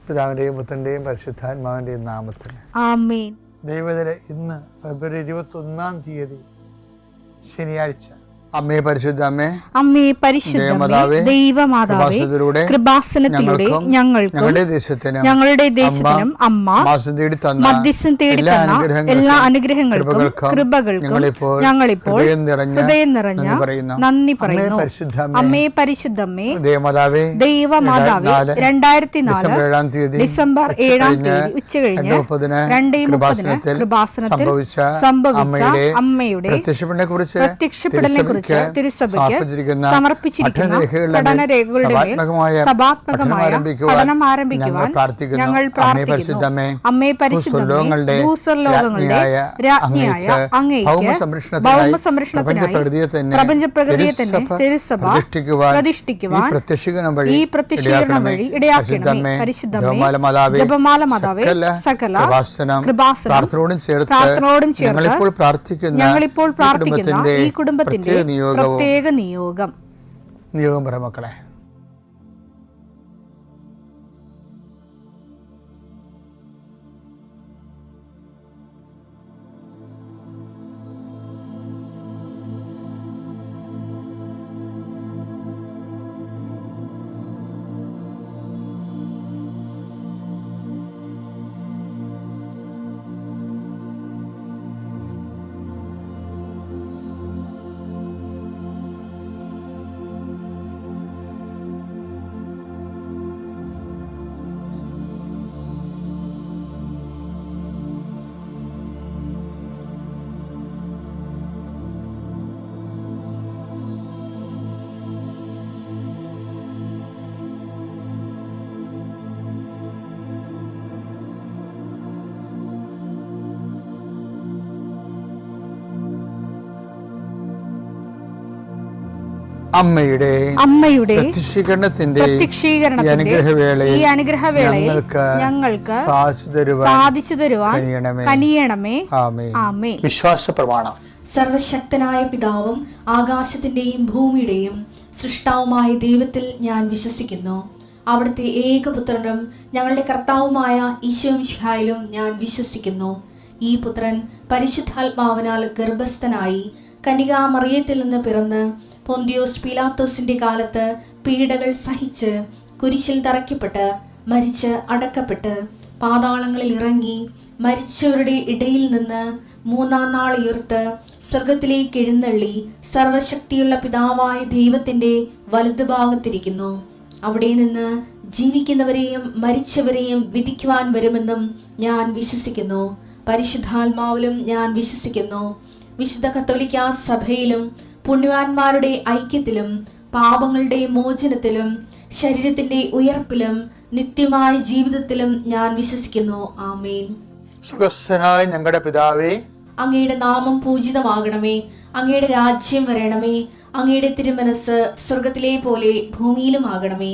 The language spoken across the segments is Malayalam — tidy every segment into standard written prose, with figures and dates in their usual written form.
പിതാവിൻ്റെയും പുത്രൻ്റെയും പരിശുദ്ധാത്മാവിൻ്റെയും നാമത്തിൽ ആമേൻ. ദൈവത്തിലെ ഇന്ന് ഫെബ്രുവരി 21 തീയതി ശനിയാഴ്ച. അമ്മേ പരിശുദ്ധ അമ്മേ, അമ്മേ പരിശുദ്ധമേ, ദൈവമാതാവേ, കൃപാസനത്തിലൂടെ ഞങ്ങളുടെ ദേശത്തിനും അമ്മ മധ്യസ്ഥം തേടി തന്ന എല്ലാ അനുഗ്രഹങ്ങൾക്കും കൃപകൾക്കും ഞങ്ങളിപ്പോൾ ഹൃദയം നിറഞ്ഞ നന്ദി പറയുന്നു. അമ്മേ പരിശുദ്ധമേ, ദൈവമാതാവേ, 2004 ഡിസംബർ 7 ഉച്ചകഴിഞ്ഞ് 2:30 കൃപാസനത്തിൽ സംഭവിച്ച അമ്മയുടെ പ്രത്യക്ഷപ്പെടലിനെ കുറിച്ച് തിരുസഭയ്ക്ക് സമർപ്പിച്ചിരിക്കുന്ന പഠനരേഖകളുടെ സഭാത്മകമായ പഠനം ആരംഭിക്കുവാൻ ഞങ്ങൾ പ്രാർത്ഥിക്കുന്നു. അമ്മേ പരിശുദ്ധമേ, ഭൂസ്വർലോകങ്ങളുടെ രാജ്ഞിയായ അങ്ങേയ്ക്ക് ഭൗമസംരക്ഷണത്തിനായി പ്രപഞ്ചപ്രകൃതിയെ തന്നെ തിരുസഭ പ്രതിഷ്ഠിക്കുവാൻ ഈ പ്രത്യക്ഷീകരണം വഴി ഇടയാക്കണമേ. പരിശുദ്ധമേ, ജപമാല മാതാവേ, സകല കൃപാസനം പ്രാർത്ഥനയോടും ചേർത്ത് ഞങ്ങളിപ്പോൾ പ്രാർത്ഥിക്കുന്ന ഈ കുടുംബത്തിന്റെ പ്രത്യേക നിയോഗം പറ മക്കളെ. അമ്മയുടെ പ്രത്യക്ഷീകരണത്തിന്റെ ഈ അനുഗ്രഹവേളയിൽ ഞങ്ങൾക്ക് സാധിച്ചു തരുവാൻ കനിയണമേ. ആമേൻ. വിശ്വാസ പ്രമാണം. സർവശക്തനായ പിതാവും ആകാശത്തിന്റെയും ഭൂമിയുടെയും സൃഷ്ടാവുമായ ദൈവത്തിൽ ഞാൻ വിശ്വസിക്കുന്നു. അവിടുത്തെ ഏകപുത്രനും ഞങ്ങളുടെ കർത്താവുമായ ഈശോമിശിഹായിലും ഞാൻ വിശ്വസിക്കുന്നു. ഈ പുത്രൻ പരിശുദ്ധാത്മാവിനാൽ ഗർഭസ്ഥനായി കന്യകാമറിയത്തിൽ നിന്ന് പിറന്ന് പൊന്തിയോസ് പീലാത്തോസിന്റെ കാലത്ത് പീഡകൾ സഹിച്ച് കുരിശിൽ തറയ്ക്കപ്പെട്ട് മരിച്ച് അടക്കപ്പെട്ട് പാതാളങ്ങളിൽ ഇറങ്ങി മരിച്ചവരുടെ ഇടയിൽ നിന്ന് 3-ാം നാൾ ഉയർത്ത് സ്വർഗത്തിലേക്ക് എഴുന്നള്ളി സർവശക്തിയുള്ള പിതാവായ ദൈവത്തിന്റെ വലതുഭാഗത്തിരിക്കുന്നു. അവിടെ നിന്ന് ജീവിക്കുന്നവരെയും മരിച്ചവരെയും വിധിക്കുവാൻ വരുമെന്നും ഞാൻ വിശ്വസിക്കുന്നു. പരിശുദ്ധാത്മാവിലും ഞാൻ വിശ്വസിക്കുന്നു. വിശുദ്ധ കത്തോലിക്കാ സഭയിലും പുണ്യവാന്മാരുടെ ഐക്യത്തിലും പാപങ്ങളുടെ മോചനത്തിലും ശരീരത്തിന്റെ ഉയർപ്പിലും നിത്യമായ ജീവിതത്തിലും ഞാൻ വിശ്വസിക്കുന്നു. ആമേൻ. സ്വർഗ്ഗസ്ഥനായ ഞങ്ങളുടെ പിതാവേ, അങ്ങയുടെ നാമം പൂജിതമാകണമേ. അങ്ങയുടെ രാജ്യം വരണമേ. അങ്ങയുടെ തിരുമനസ് സ്വർഗത്തിലെ പോലെ ഭൂമിയിലും ആകണമേ.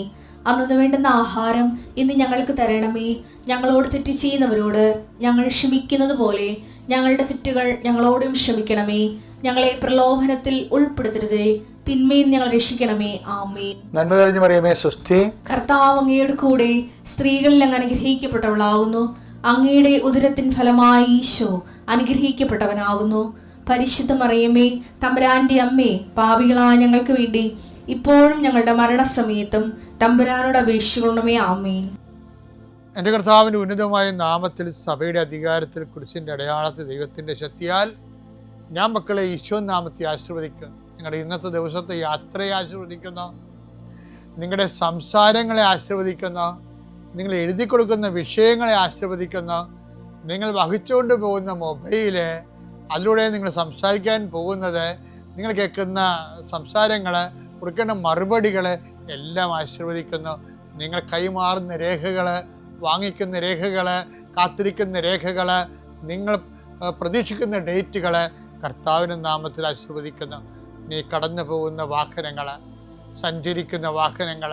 അന്നു വേണ്ടുന്ന ആഹാരം ഇന്ന് ഞങ്ങൾക്ക് തരണമേ. ഞങ്ങളോട് തെറ്റ് ചെയ്യുന്നവരോട് ഞങ്ങൾ ക്ഷമിക്കുന്നത് പോലെ ഞങ്ങളുടെ തെറ്റുകൾ ഞങ്ങളോടും ക്ഷമിക്കണമേ. ഞങ്ങളെ പ്രലോഭനത്തിൽ ഉൾപ്പെടുത്തരുതേ, തിന്മയിൽ ഞങ്ങൾ രക്ഷിക്കണമേ. ആമേൻ. നന്മ നിറഞ്ഞ മറിയമേ, സ്വസ്തി. കർത്താവ് അങ്ങയുടെ കൂടെ സ്ത്രീകളിൽ അങ്ങ് അനുഗ്രഹിക്കപ്പെട്ടവളാകുന്നു. അങ്ങയുടെ ഉദരത്തിൻ ഫലമായി ഈശോ അനുഗ്രഹിക്കപ്പെട്ടവനാകുന്നു. പരിശുദ്ധ മറിയമേ, തമ്പുരാന്റെ അമ്മേ, പാപികളായ ഞങ്ങൾക്ക് വേണ്ടി ഇപ്പോഴും ഞങ്ങളുടെ മരണസമയത്തും തമ്പുരാനോട് അപേക്ഷിക്കണമേ. ആമേൻ. എൻ്റെ കർത്താവിൻ്റെ ഉന്നതമായ നാമത്തിൽ സഭയുടെ അധികാരത്തിൽ കുരിശിൻ്റെ അടയാളത്തിൽ ദൈവത്തിൻ്റെ ശക്തിയാൽ ഞാൻ മക്കളെ ഈശോ നാമത്തെ ആശീർവദിക്കുന്നു. നിങ്ങളുടെ ഇന്നത്തെ ദിവസത്തെ യാത്രയെ ആശീർവദിക്കുന്നു. നിങ്ങളുടെ സംസാരങ്ങളെ ആശീർവദിക്കുന്നു. നിങ്ങൾ എഴുതി കൊടുക്കുന്ന വിഷയങ്ങളെ ആശീർവദിക്കുന്നു. നിങ്ങൾ വഹിച്ചുകൊണ്ട് പോകുന്ന മൊബൈല്, അതിലൂടെ നിങ്ങൾ സംസാരിക്കാൻ പോകുന്നത്, നിങ്ങൾ കേൾക്കുന്ന സംസാരങ്ങൾ, കൊടുക്കേണ്ട മറുപടികൾ എല്ലാം ആശീർവദിക്കുന്നു. നിങ്ങൾ കൈമാറുന്ന രേഖകൾ, വാങ്ങിക്കുന്ന രേഖകൾ, കാത്തിരിക്കുന്ന രേഖകൾ, നിങ്ങൾ പ്രതീക്ഷിക്കുന്ന ഡേറ്റുകൾ കർത്താവിൻ്റെ നാമത്തിൽ ആശീർവദിക്കുന്നു. നീ കടന്നു പോകുന്ന വാഹനങ്ങൾ, സഞ്ചരിക്കുന്ന വാഹനങ്ങൾ,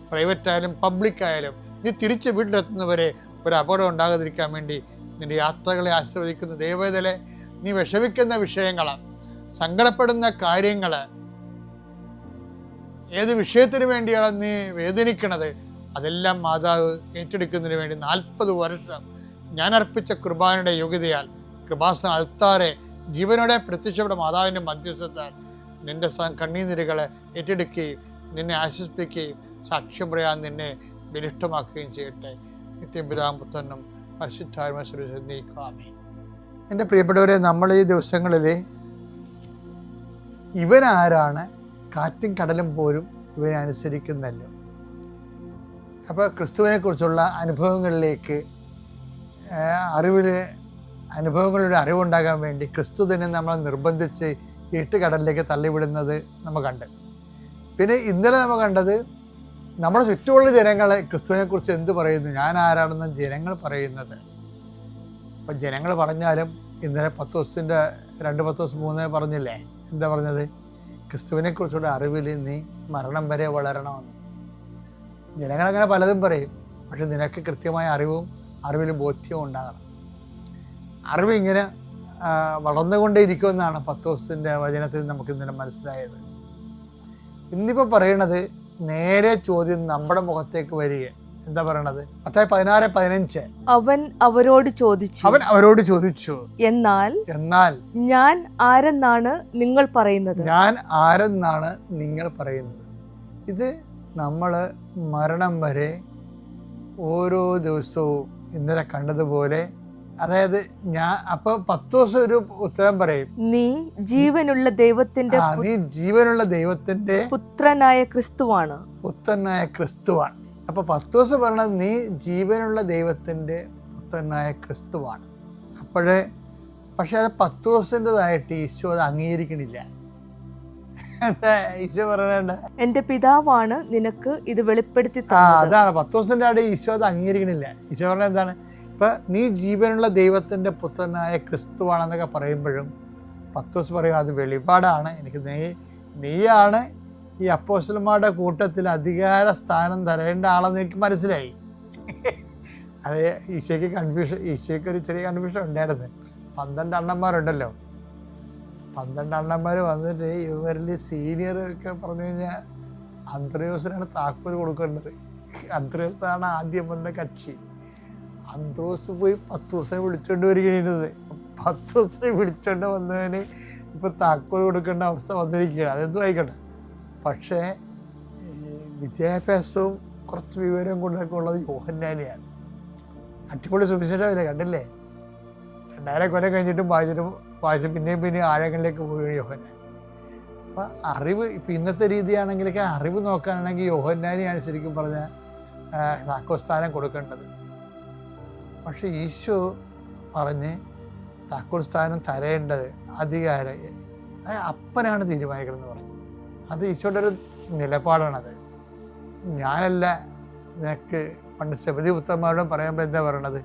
പ്രൈവറ്റായാലും പബ്ലിക്കായാലും, നീ തിരിച്ച് വീട്ടിലെത്തുന്നവരെ ഒരു അപകടം ഉണ്ടാകാതിരിക്കാൻ വേണ്ടി നിൻ്റെ യാത്രകളെ ആശീർവദിക്കുന്നു. ദൈവവേദലെ നീ വിഷമിക്കുന്ന വിഷയങ്ങൾ, സങ്കടപ്പെടുന്ന കാര്യങ്ങൾ, ഏത് വിഷയത്തിന് വേണ്ടിയാണ് നീ വേദനിക്കണത്, അതെല്ലാം മാതാവ് ഏറ്റെടുക്കുന്നതിന് വേണ്ടി 40 വർഷം ഞാൻ അർപ്പിച്ച കുർബാനയുടെ യോഗ്യതയാൽ കൃപാസന അൾത്താറെ ജീവനോടെ പ്രത്യക്ഷപ്പെട്ട മാതാവിൻ്റെ മധ്യസ്ഥത്താൽ നിന്റെ കണ്ണീനിരകളെ ഏറ്റെടുക്കുകയും നിന്നെ ആശ്വസിപ്പിക്കുകയും സാക്ഷ്യം പറയാൻ നിന്നെ ബലിഷ്ഠമാക്കുകയും ചെയ്യട്ടെ. നിത്യം പിതാവും പുത്രനും പരിശുദ്ധാത്മാവിനെ. എൻ്റെ പ്രിയപ്പെട്ടവരെ, നമ്മൾ ഈ ദിവസങ്ങളിൽ ഇവനാരാണ്, കാറ്റും കടലും പോലും ഇവനെ അനുസരിക്കുന്നല്ലോ. അപ്പോൾ ക്രിസ്തുവിനെ കുറിച്ചുള്ള അനുഭവങ്ങളിലേക്ക് അനുഭവങ്ങളുടെ അറിവുണ്ടാകാൻ വേണ്ടി ക്രിസ്തു തന്നെ നമ്മളെ നിർബന്ധിച്ച് ഇരുട്ടുകടലിലേക്ക് തള്ളിവിടുന്നത് നമ്മൾ കണ്ട്. പിന്നെ ഇന്നലെ നമ്മൾ കണ്ടത് നമ്മുടെ ചുറ്റുമുള്ള ജനങ്ങളെ ക്രിസ്തുവിനെക്കുറിച്ച് എന്ത് പറയുന്നു, ഞാൻ ആരാണെന്ന് ജനങ്ങൾ പറയുന്നത്. അപ്പം ജനങ്ങൾ പറഞ്ഞാലും ഇന്നലെ 10 ദിവസത്തിൻ്റെ 2 ദിവസം 3 പറഞ്ഞില്ലേ, എന്താ പറഞ്ഞത്? ക്രിസ്തുവിനെക്കുറിച്ചുള്ള അറിവിൽ നീ മരണം വരെ വളരണമെന്ന്. ജനങ്ങളങ്ങനെ പലതും പറയും, പക്ഷെ നിനക്ക് കൃത്യമായ അറിവിൽ ബോധ്യവും ഉണ്ടാകണം. അറിവ് ഇങ്ങനെ വളർന്നുകൊണ്ടേയിരിക്കുമെന്നാണ് 10 ദിവസത്തിൻ്റെ വചനത്തിൽ നമുക്ക് ഇന്നലെ മനസ്സിലായത്. ഇന്നിപ്പോൾ പറയണത് നേരെ ചോദ്യം നമ്മുടെ മുഖത്തേക്ക് വരിക. എന്താ പറയണത്? മത്തായി 16:15 അവൻ അവരോട് ചോദിച്ചു, എന്നാൽ ഞാൻ ആരെന്നാണ് നിങ്ങൾ പറയുന്നത്? ഇത് നമ്മൾ മരണം വരെ ഓരോ ദിവസവും ഇന്നലെ കണ്ടതുപോലെ, അതായത് ഞാൻ അപ്പൊ 10 ദിവസം ഒരു ഉത്തരം പറയും, നീ ജീവനുള്ള ദൈവത്തിന്റെ പുത്രനായ ക്രിസ്തുവാണ്. അപ്പൊ 10 ദിവസം പറഞ്ഞത് നീ ജീവനുള്ള ദൈവത്തിന്റെ പുത്രനായ ക്രിസ്തുവാണ്. പക്ഷെ അത് 10 ദിവസത്തിൻ്റെതായിട്ട് ഈശോ അത് അംഗീകരിക്കണില്ല. ഈശോ പറയണ്ട, എന്റെ പിതാവാണ് നിനക്ക് ഇത് വെളിപ്പെടുത്തി തന്നത്. അതാണ് 10 ദിവസത്തിന്റെ ആടെ ഈശോ അത് അംഗീകരിക്കണില്ല. ഈശോ പറഞ്ഞ എന്താണ്? ഇപ്പൊ നീ ജീവനുള്ള ദൈവത്തിന്റെ പുത്രനായ ക്രിസ്തുവാണെന്നൊക്കെ പറയുമ്പോഴും 10 ദിവസം പറയും അത് വെളിപാടാണ്, എനിക്ക് നീയാണ് ഈ അപ്പോസ്തലന്മാരുടെ കൂട്ടത്തിൽ അധികാര സ്ഥാനം തരേണ്ട ആളെന്ന് എനിക്ക് മനസ്സിലായി. അത് ഈശോയ്ക്ക് ഒരു ചെറിയ കൺഫ്യൂഷൻ ഉണ്ടായിരുന്നു. 12 അണ്ണന്മാരുണ്ടല്ലോ, 12 അണ്ണന്മാർ വന്നിട്ട് ഇവരിൽ സീനിയർ ഒക്കെ പറഞ്ഞു കഴിഞ്ഞാൽ അന്ത്രയോസിനാണ് താക്കോൽ കൊടുക്കേണ്ടത്. അന്ത്രയോസാണ് ആദ്യം വന്ന കക്ഷി. അന്ത്രോസ് പോയി 10 ദിവസം വിളിച്ചോണ്ട് വരികയാണ്. 10 ദിവസം വിളിച്ചോണ്ട് വന്നതിന് ഇപ്പൊ താക്കോൽ കൊടുക്കേണ്ട അവസ്ഥ വന്നിരിക്കുകയാണ്. അതെന്തും ആയിക്കോട്ടെ. പക്ഷേ വിദ്യാഭ്യാസവും കുറച്ച് വിവരവും കൊണ്ടൊക്കെ ഉള്ളത് യോഹന്നാനെയാണ്. അടിപൊളി സുവിശേഷമില്ല, കണ്ടില്ലേ? 2000 കൊല്ലം കഴിഞ്ഞിട്ടും വായിച്ചു പിന്നെയും ആഴങ്ങളിലേക്ക് പോവുകയാണ് യോഹന്നാൻ. അപ്പം അറിവ് ഇപ്പം ഇന്നത്തെ രീതിയാണെങ്കിലൊക്കെ അറിവ് നോക്കാനാണെങ്കിൽ യോഹന്നാനെയാണ് ശരിക്കും പറഞ്ഞാൽ താക്കോൽസ്ഥാനം കൊടുക്കേണ്ടത്. പക്ഷെ ഈശോ പറഞ്ഞ് താക്കോൽ സ്ഥാനം തരേണ്ടത് അധികാരം അപ്പനാണ് തീരുമാനിക്കണമെന്ന് പറഞ്ഞു. അത് ഈശോയുടെ ഒരു നിലപാടാണത്. ഞാനല്ല, നിനക്ക് പണ്ട് സെബദി പുത്രന്മാരോടും പറയുമ്പോൾ എന്താ പറയണത്?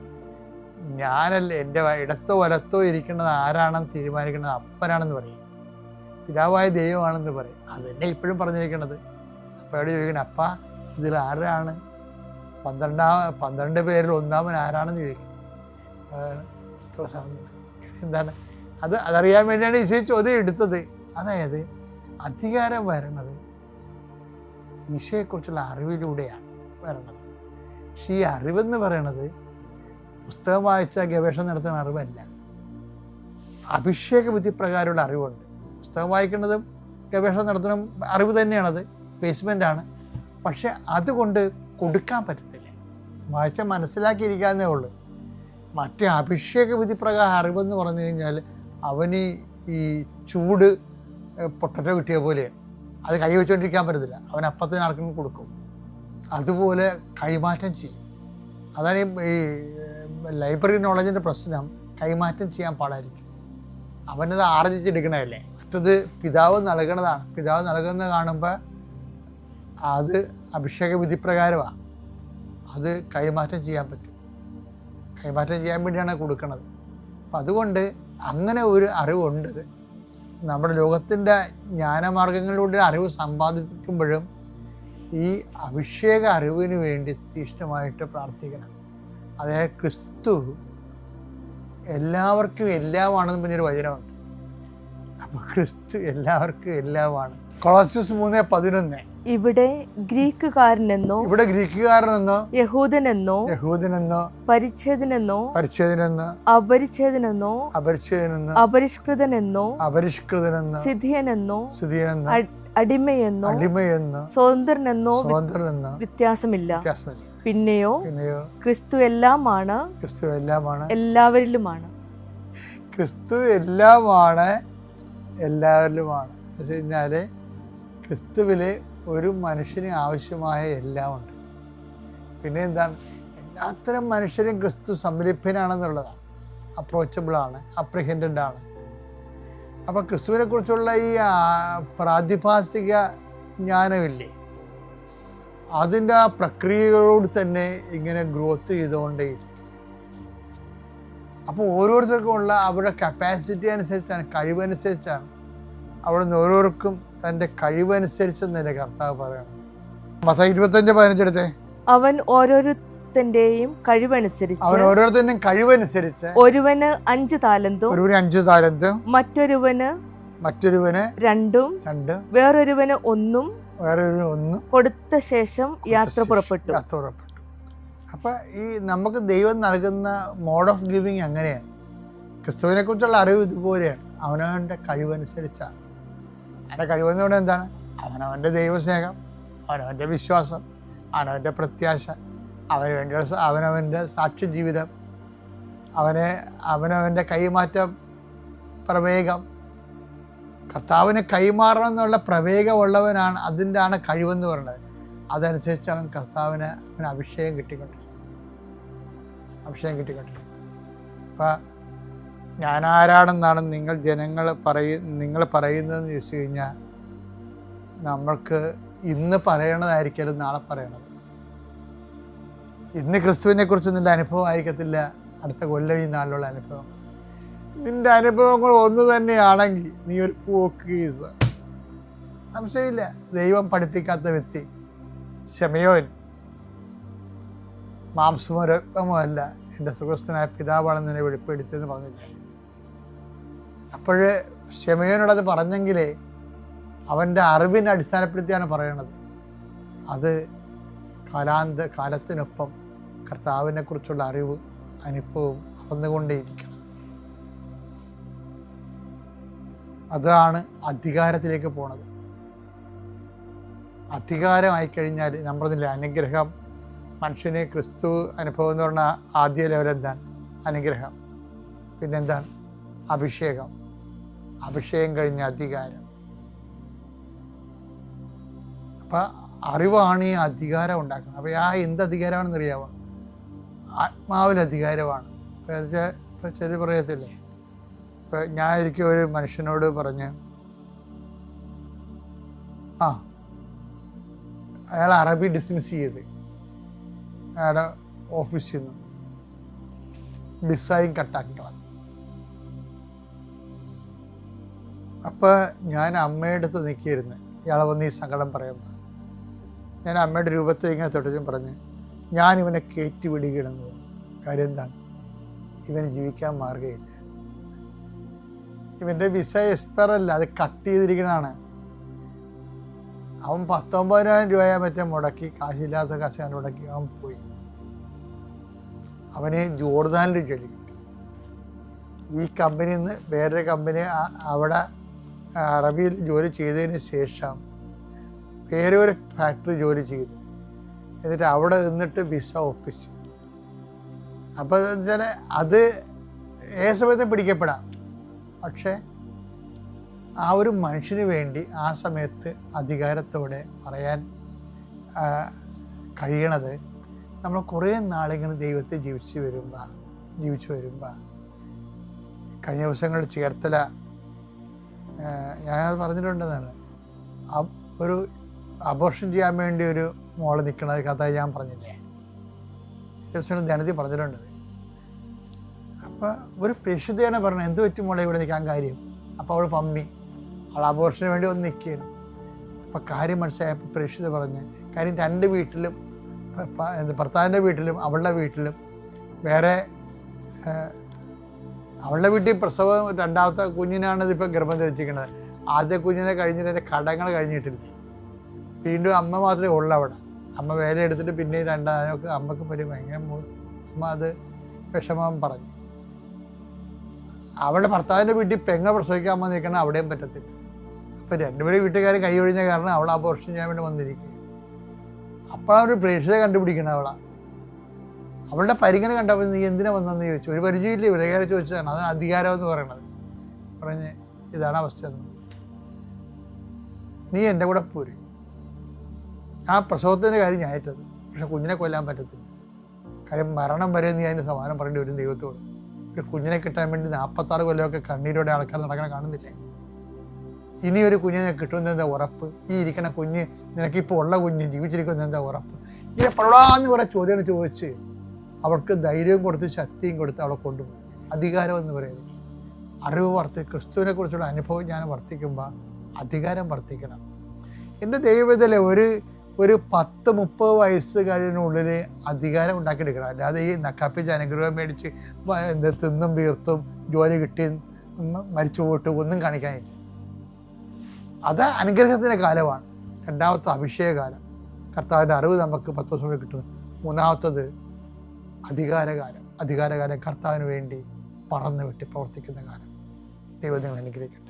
ഞാനല്ല, എൻ്റെ ഇടത്തോ വലത്തോ ഇരിക്കുന്നത് ആരാണെന്ന് തീരുമാനിക്കുന്നത് അപ്പനാണെന്ന് പറയും, പിതാവായ ദൈവമാണെന്ന് പറയും. അത് തന്നെ ഇപ്പോഴും പറഞ്ഞിരിക്കണത്. അപ്പയോട് ചോദിക്കണം, അപ്പ ഇതിൽ ആരാണ് 12 പേരിൽ ഒന്നാമൻ ആരാണെന്ന് ചോദിക്കും. എന്താണ് അതറിയാൻ വേണ്ടിയാണ് ഈശോ ചോദ്യം എടുത്തത്. അതായത് അധികാരം വരണത് ഈശോയെക്കുറിച്ചുള്ള അറിവിലൂടെയാണ് വരണത്. പക്ഷെ ഈ അറിവെന്ന് പറയണത് പുസ്തകം വായിച്ച ഗവേഷണം നടത്തുന്ന അറിവല്ല. അഭിഷേക വിധി പ്രകാരമുള്ള അറിവുണ്ട്. പുസ്തകം വായിക്കുന്നതും ഗവേഷണം നടത്തുന്ന അറിവ് തന്നെയാണത്, ബേസ്മെൻ്റാണ്. പക്ഷെ അതുകൊണ്ട് കൊടുക്കാൻ പറ്റത്തില്ല, വായിച്ചാൽ മനസ്സിലാക്കിയിരിക്കാന്നേ ഉള്ളൂ. മറ്റേ അഭിഷേക വിധി പ്രകാരം അറിവെന്ന് പറഞ്ഞു കഴിഞ്ഞാൽ അവന് ഈ ചൂട് പൊട്ടറ്റോ കിട്ടിയ പോലെയാണ്. അത് കൈ വെച്ചുകൊണ്ടിരിക്കാൻ പറ്റത്തില്ല, അവൻ അപ്പത്തിന് ആർക്കും കൊടുക്കും. അതുപോലെ കൈമാറ്റം ചെയ്യും. അതാണ് ഈ ലൈബ്രറി നോളജിൻ്റെ പ്രശ്നം. കൈമാറ്റം ചെയ്യാൻ പാടായിരിക്കും. അവനത് ആർജിച്ചെടുക്കണതല്ലേ. മറ്റത് പിതാവ് നൽകണതാണ്. പിതാവ് നൽകുന്നത് കാണുമ്പോൾ അത് അഭിഷേക വിധി പ്രകാരമാണ്. അത് കൈമാറ്റം ചെയ്യാൻ പറ്റും. കൈമാറ്റം ചെയ്യാൻ വേണ്ടിയാണ് കൊടുക്കുന്നത്. അപ്പം അതുകൊണ്ട് അങ്ങനെ ഒരു അറിവുണ്ട്. നമ്മുടെ ലോകത്തിൻ്റെ ജ്ഞാനമാർഗങ്ങളിലൂടെ അറിവ് സമ്പാദിക്കുമ്പോഴും ഈ അഭിഷേക അറിവിന് വേണ്ടി തീഷ്ണമായിട്ട് പ്രാർത്ഥിക്കണം. അതായത് ക്രിസ്തു എല്ലാവർക്കും എല്ലാമാണെന്ന് പറഞ്ഞൊരു വചനമുണ്ട്. അപ്പോൾ ക്രിസ്തു എല്ലാവർക്കും എല്ലാമാണ്. കൊളോസ്യസ് 3:11. ഇവിടെ ഗ്രീക്കുകാരനെന്നോ യഹൂദനെന്നോ പരിച്ഛേദനെന്നോ അപരിച്ഛേദനെന്നോ അപരിഷ്കൃതനെന്നോ സിഥിയനെന്നോ അടിമയെന്നോ സ്വതന്ത്രനെന്നോ വ്യത്യാസമില്ല. പിന്നെയോ ക്രിസ്തു എല്ലാമാണ്, എല്ലാവരിലുമാണ്. ക്രിസ്തു എല്ലാമാണ്, എല്ലാവരിലുമാണ്. എന്ന് വെച്ച് കഴിഞ്ഞാൽ ക്രിസ്തുവിൽ ഒരു മനുഷ്യന് ആവശ്യമായ എല്ലാം ഉണ്ട്. പിന്നെ എന്താണ്, എല്ലാത്തരം മനുഷ്യരും ക്രിസ്തു സംരംഭനാണെന്നുള്ളതാണ്. അപ്രോച്ചബിളാണ്, അപ്രിഹെൻഡൻ്റ് ആണ്. അപ്പോൾ ക്രിസ്തുവിനെ കുറിച്ചുള്ള ഈ പ്രാതിഭാസിക ജ്ഞാനമില്ലേ, അതിൻ്റെ ആ പ്രക്രിയകളോട് തന്നെ ഇങ്ങനെ ഗ്രോത്ത് ചെയ്തുകൊണ്ടേയിരിക്കും. അപ്പോൾ ഓരോരുത്തർക്കും ഉള്ള അവരുടെ കപ്പാസിറ്റി അനുസരിച്ചാണ്, കഴിവനുസരിച്ചാണ്. അവിടെ നിന്ന് ഓരോരുത്തർക്കും തൻ്റെ കഴിവനുസരിച്ചെന്നല്ലേ കർത്താവ് പറയണത്. മത്തായി 25:15 എടുത്തേ. അവൻ ഓരോരുത്തന്റെയും കഴിവനുസരിച്ച് ഒരുവന് 5 താലന്തും മറ്റൊരുവന് 2 വേറൊരുവന് 1 കൊടുത്ത ശേഷം യാത്ര പുറപ്പെട്ടു. അപ്പം ഈ നമുക്ക് ദൈവം നൽകുന്ന മോഡ് ഓഫ് ഗിവിങ് അങ്ങനെയാണ്. ക്രിസ്തുവിനെ കുറിച്ചുള്ള അറിവ് ഇതുപോലെയാണ്. അവനവൻ്റെ കഴിവനുസരിച്ചാണ്. അവൻ്റെ കഴിവെന്ന് പറയുന്നത് എന്താണ്? അവനവൻ്റെ ദൈവസ്നേഹം, അവനവൻ്റെ വിശ്വാസം, അവനവൻ്റെ പ്രത്യാശ, അവന് വേണ്ടിയുള്ള അവനവൻ്റെ സാക്ഷ്യ ജീവിതം, അവനവൻ്റെ കൈമാറ്റം പ്രവേഗം. കർത്താവിന് കൈമാറണം എന്നുള്ള പ്രവേഗമുള്ളവനാണ്, അതിൻ്റെ ആണ് കഴിവെന്ന് പറയുന്നത്. അതനുസരിച്ച് അവൻ കർത്താവിന് അവന് അഭിഷേകം കിട്ടിക്കൊണ്ടിരിക്കും. അപ്പം ഞാൻ ആരാണെന്നാണ് നിങ്ങൾ പറയുന്നതെന്ന് ചോദിച്ചു കഴിഞ്ഞാൽ, നമ്മൾക്ക് ഇന്ന് പറയണതായിരിക്കും നാളെ പറയണത്. ഇന്ന് ക്രിസ്തുവിനെ കുറിച്ച് നിൻ്റെ അനുഭവം ആയിരിക്കത്തില്ല അടുത്ത കൊല്ലം ഈ നാളിലുള്ള അനുഭവം. നിൻ്റെ അനുഭവങ്ങൾ ഒന്ന് തന്നെയാണെങ്കിൽ നീ ഒരു പോക്കീസ്, സംശയമില്ല. ദൈവം പഠിപ്പിക്കാത്ത വ്യക്തി ശമയോൻ മാംസമോ രക്തമോ അല്ല, എൻ്റെ സുഖസ്ഥനായ പിതാവാണെന്ന് നിന്നെ വെളിപ്പെടുത്തിയെന്ന് പറഞ്ഞില്ലേ. അപ്പോൾ ശമയോനോടത് പറഞ്ഞെങ്കിലേ അവൻ്റെ അറിവിനെ അടിസ്ഥാനപ്പെടുത്തിയാണ് പറയണത്. അത് കാലത്തിനൊപ്പം കർത്താവിനെ കുറിച്ചുള്ള അറിവ് അനുഭവം വളർന്നുകൊണ്ടേയിരിക്കണം. അതാണ് അധികാരത്തിലേക്ക് പോണത്. അധികാരമായി കഴിഞ്ഞാൽ നമ്മൾ പറഞ്ഞില്ലേ, അനുഗ്രഹം. മനുഷ്യന് ക്രിസ്തു അനുഭവം എന്ന് പറഞ്ഞാൽ ആദ്യ ലെവൽ എന്താണ്? അനുഗ്രഹം. പിന്നെന്താണ്? അഭിഷേകം. അഭിഷേകം കഴിഞ്ഞ അധികാരം. അപ്പം അറിവാണ് ഈ അധികാരം ഉണ്ടാക്കുന്നത്. അപ്പോൾ എന്ത് അധികാരമാണെന്ന് അറിയാമോ? ആത്മാവിൽ അധികാരമാണ്. ഇപ്പം ചെറിയ പറയത്തില്ലേ, ഇപ്പം ഞാൻ ഒരിക്കൽ ഒരു മനുഷ്യനോട് പറഞ്ഞ്, അയാൾ അറബി ഡിസ്മിസ് ചെയ്ത് അയാളുടെ ഓഫീസിൽ നിന്ന് ഡിസൈൻ കട്ടാക്കി കളഞ്ഞു. അപ്പോൾ ഞാൻ അമ്മയുടെ അടുത്ത് നിൽക്കിയിരുന്നു. ഇയാളെ വന്ന് ഈ സങ്കടം പറയുമ്പോൾ ഞാൻ അമ്മയുടെ രൂപത്തെ ഇങ്ങനെ തൊട്ടും പറഞ്ഞ്, ഞാനിവനെ കയറ്റി വിടുകയാണെന്ന് പറഞ്ഞു. കാര്യം എന്താണ്? ഇവന് ജീവിക്കാൻ മാർഗമില്ല. ഇവൻ്റെ വിസ എക്സ്പയർ അല്ല, അത് കട്ട് ചെയ്തിരിക്കണതാണ്. അവൻ 19,000 രൂപയെ മറ്റേ മുടക്കി, കാശില്ലാത്ത കാശ് മുടക്കി അവൻ പോയി. അവന് ജോർദാനിൽ ജോലി കിട്ടി. ഈ കമ്പനിയിൽ നിന്ന് വേറൊരു കമ്പനി അവിടെ അറബിയിൽ ജോലി ചെയ്തതിന് ശേഷം വേറെ ഒരു ഫാക്ടറി ജോലി ചെയ്തു. എന്നിട്ട് അവിടെ നിന്നിട്ട് വിസ ഒപ്പിച്ചു. അപ്പോൾ വെച്ചാൽ അത് ഏത് സമയത്തും പിടിക്കപ്പെടാം. പക്ഷേ ആ ഒരു മനുഷ്യന് വേണ്ടി ആ സമയത്ത് അധികാരത്തോടെ പറയാൻ കഴിയണത് നമ്മൾ കുറേ നാളിങ്ങനെ ദൈവത്തെ ജീവിച്ചു വരുമ്പോൾ കഴിഞ്ഞ ദിവസങ്ങളിൽ ചേർത്തല ഞാനത് പറഞ്ഞിട്ടുണ്ടെന്നാണ്, ഒരു അബോർഷൻ ചെയ്യാൻ വേണ്ടി ഒരു മോള് നിൽക്കണത് കഥ ഞാൻ പറഞ്ഞില്ലേ, ദിവസങ്ങൾ ധനത്തിൽ പറഞ്ഞിട്ടുണ്ടത്. അപ്പോൾ ഒരു പ്രേക്ഷിതയാണ് പറഞ്ഞത്, എന്ത് പറ്റും മോളെ ഇവിടെ നിൽക്കാൻ കാര്യം? അപ്പോൾ അവൾ പമ്മി, അവൾ അബോർഷന് വേണ്ടി ഒന്ന് നിൽക്കുകയാണ്. അപ്പോൾ കാര്യം മനസ്സിലായപ്പോൾ പ്രേക്ഷിത പറഞ്ഞ്, കാര്യം 2 വീട്ടിലും, ഭർത്താവിൻ്റെ വീട്ടിലും അവളുടെ വീട്ടിലും വേറെ, അവളുടെ വീട്ടിൽ പ്രസവം 2ാമത്തെ കുഞ്ഞിനാണ് ഇതിപ്പോൾ ഗർഭം ധരിച്ചിരിക്കുന്നത്. ആദ്യ കുഞ്ഞിനെ കഴിഞ്ഞിട്ട് എൻ്റെ കടങ്ങൾ കഴിഞ്ഞിട്ടില്ല. വീണ്ടും അമ്മ മാത്രമേ ഉള്ളൂ അവിടെ. അമ്മ വേല എടുത്തിട്ട് പിന്നെ രണ്ടാമൊക്കെ അമ്മക്ക് ഭയങ്കര അമ്മ അത് വിഷമം പറഞ്ഞു. അവളുടെ ഭർത്താവിൻ്റെ വീട്ടിൽ പെങ്ങ പ്രസവിക്കാൻ അമ്മ നിൽക്കണം, അവിടെയും പറ്റത്തില്ല. അപ്പം രണ്ടുപേരും വീട്ടുകാർ കൈ ഒഴിഞ്ഞ കാരണം അവൾ അബോർഷൻ ചെയ്യാൻ വേണ്ടി വന്നിരിക്കുക. അപ്പോഴൊരു പ്രേക്ഷിത കണ്ടുപിടിക്കണം അവളുടെ പരിഗണന കണ്ടപ്പോൾ നീ എന്തിനാ വന്നതെന്ന് ചോദിച്ചു. ഒരു പരിചയമില്ല, വിലകാരെ ചോദിച്ചതാണ്. അതാണ് അധികാരം എന്ന് പറയണത്. പറഞ്ഞ് ഇതാണ് അവസ്ഥ, നീ എൻ്റെ കൂടെ പോര്. ആ പ്രസവത്തിൻ്റെ കാര്യം ഞാൻ ഏറ്റത്, പക്ഷെ കുഞ്ഞിനെ കൊല്ലാൻ പറ്റത്തില്ല. കാര്യം മരണം വരെ നീ അതിന് സമാനം പറയേണ്ടി വരും ദൈവത്തോട്. ഒരു കുഞ്ഞിനെ കിട്ടാൻ വേണ്ടി 46 കൊല്ലമൊക്കെ കണ്ണീരോടെ ആൾക്കാർ നടക്കണ കാണുന്നില്ലേ? ഇനിയൊരു കുഞ്ഞിനെ കിട്ടുന്നതെന്താ ഉറപ്പ്? ഈ ഇരിക്കണ കുഞ്ഞ്, നിനക്കിപ്പോൾ ഉള്ള കുഞ്ഞ് ജീവിച്ചിരിക്കുന്നത് എന്താ ഉറപ്പ്? ഇങ്ങനെ പടാന്ന് കുറേ ചോദ്യങ്ങൾ ചോദിച്ച് അവൾക്ക് ധൈര്യവും കൊടുത്ത് ശക്തിയും കൊടുത്ത് അവളെ കൊണ്ടുപോയി. അധികാരം എന്ന് പറയുന്നത് അറിവ് ക്രിസ്തുവിനെ കുറിച്ചുള്ള അനുഭവം ഞാൻ വർദ്ധിക്കുമ്പോൾ അധികാരം വർദ്ധിക്കണം. എൻ്റെ ദൈവത്തിലെ ഒരു 10-30 വയസ്സ് കഴിഞ്ഞുള്ളിൽ അധികാരം ഉണ്ടാക്കിയെടുക്കണം. അല്ലാതെ ഈ നക്കാപ്പിച്ച് അനുഗ്രഹം മേടിച്ച് തിന്നും വീർത്തും ജോലി കിട്ടി മരിച്ചു പോയിട്ട് ഒന്നും കാണിക്കാനില്ല. അത് അനുഗ്രഹത്തിൻ്റെ കാലമാണ്. രണ്ടാമത്തെ അഭിഷേകകാലം, കർത്താവിൻ്റെ അറിവ് നമുക്ക് 10 വർഷം കിട്ടുന്നു. മൂന്നാമത്തത് അധികാരകാലം കർത്താവിന് വേണ്ടി പറന്ന് വിട്ട് പ്രവർത്തിക്കുന്ന കാലം. ദൈവം നിങ്ങൾ അനുഗ്രഹിക്കട്ടെ.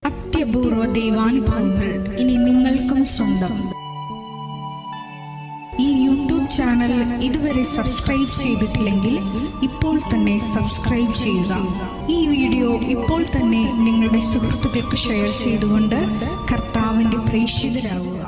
അത്യപൂർവ ദൈവാനുഭവങ്ങൾ ഇനി നിങ്ങൾക്കും സ്വന്തം. ഈ യൂട്യൂബ് ചാനൽ ഇതുവരെ സബ്സ്ക്രൈബ് ചെയ്തിട്ടില്ലെങ്കിൽ ഇപ്പോൾ തന്നെ സബ്സ്ക്രൈബ് ചെയ്യുക. ഈ വീഡിയോ ഇപ്പോൾ തന്നെ നിങ്ങളുടെ സുഹൃത്തുക്കൾക്ക് ഷെയർ ചെയ്തുകൊണ്ട് കർത്താവിൻ്റെ പ്രേക്ഷിതരാകുക.